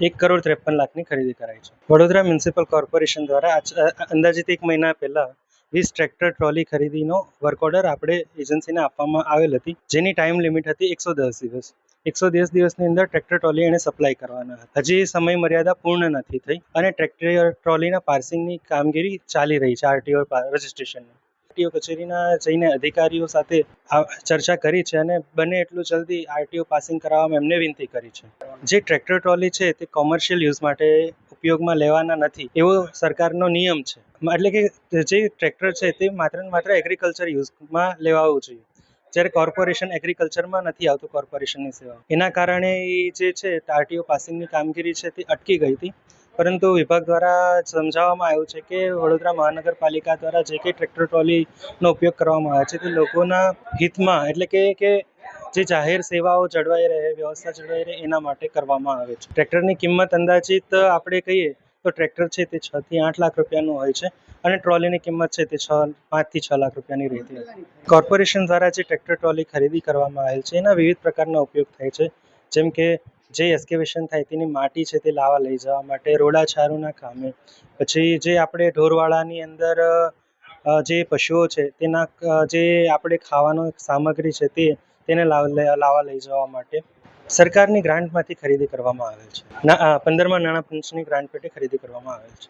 1,53,00,000ની ખરીદી કરાઈ છે. વડોદરા મ્યુનિસિપલ કોર્પોરેશન દ્વારા અંદાજિત 1 મહિના પહેલા 20 ટ્રેક્ટર ટ્રોલી ખરીદીનો વર્ક ઓર્ડર આપણે એજન્સીને આપવામાં આવેલ હતી, જેની ટાઈમ લિમિટ હતી 110 દિવસ. 110 દિવસની અંદર ટ્રેક્ટર ટ્રોલી એને સપ્લાય કરવાના હતા. હજી સમય મર્યાદા પૂર્ણ નથી થઈ અને ટ્રેક્ટર ટ્રોલીના પાર્સિંગની કામગીરી ચાલી રહી છે. આરટીઓ રજિસ્ટ્રેશનની આરટીઓ કચેરીના જઈને અધિકારીઓ સાથે ચર્ચા કરી છે અને બને એટલું જલ્દી આરટીઓ પાસિંગ કરાવવામાં એમને વિનંતી કરી છે. જે ટ્રેક્ટર ટ્રોલી છે તે કોમર્શિયલ યુઝ માટે ઉપયોગમાં લેવાના નથી એવો સરકારનો નિયમ છે. એટલે કે જે ટ્રેક્ટર છે તે માત્ર ને માત્ર એગ્રીકલ્ચર યુઝમાં લેવાવું જોઈએ, જ્યારે કોર્પોરેશન એગ્રીકલ્ચરમાં નથી આવતું કોર્પોરેશનની સેવા. એના કારણે જે છે આરટીઓ પાસિંગની કામગીરી છે તે અટકી ગઈ હતી. પરંતુ વિભાગ દ્વારા સમજાવવામાં આવ્યું છે કે વડોદરા મહાનગરપાલિકા દ્વારા જે કંઈ ટ્રેક્ટર ટ્રોલીનો ઉપયોગ કરવામાં આવે છે તે લોકોના હિતમાં, એટલે કે જે જાહેર સેવાઓ જળવાઈ રહે, વ્યવસ્થા જળવાઈ રહે એના માટે કરવામાં આવે છે. ટ્રેક્ટરની કિંમત અંદાજિત આપણે કહીએ તો ટ્રેક્ટર છે તે 6 થી 8 લાખ રૂપિયાનું હોય છે અને ટ્રોલીની કિંમત છે તે 5 થી 6 લાખ રૂપિયાની રહેતી હતી. કોર્પોરેશન દ્વારા જે ટ્રેક્ટર ટ્રોલી ખરીદી કરવામાં આવેલ છે એના વિવિધ પ્રકારના ઉપયોગ થાય છે, જેમ કે જે એસ્કેવેશન થાય તેની માટી છે તે લાવવા લઈ જવા માટે, રોડા છારુના કામે, પછી જે આપણે ઢોરવાડાની અંદર જે પશુઓ છે તેના જે આપણે ખાવાનું સામગ્રી છે તેને લાવવા લઈ જવા માટે સરકારની ગ્રાન્ટમાંથી ખરીદી કરવામાં આવેલ છે. 15મા નાણાં પંચની ગ્રાન્ટ પેટે ખરીદી કરવામાં આવેલ છે.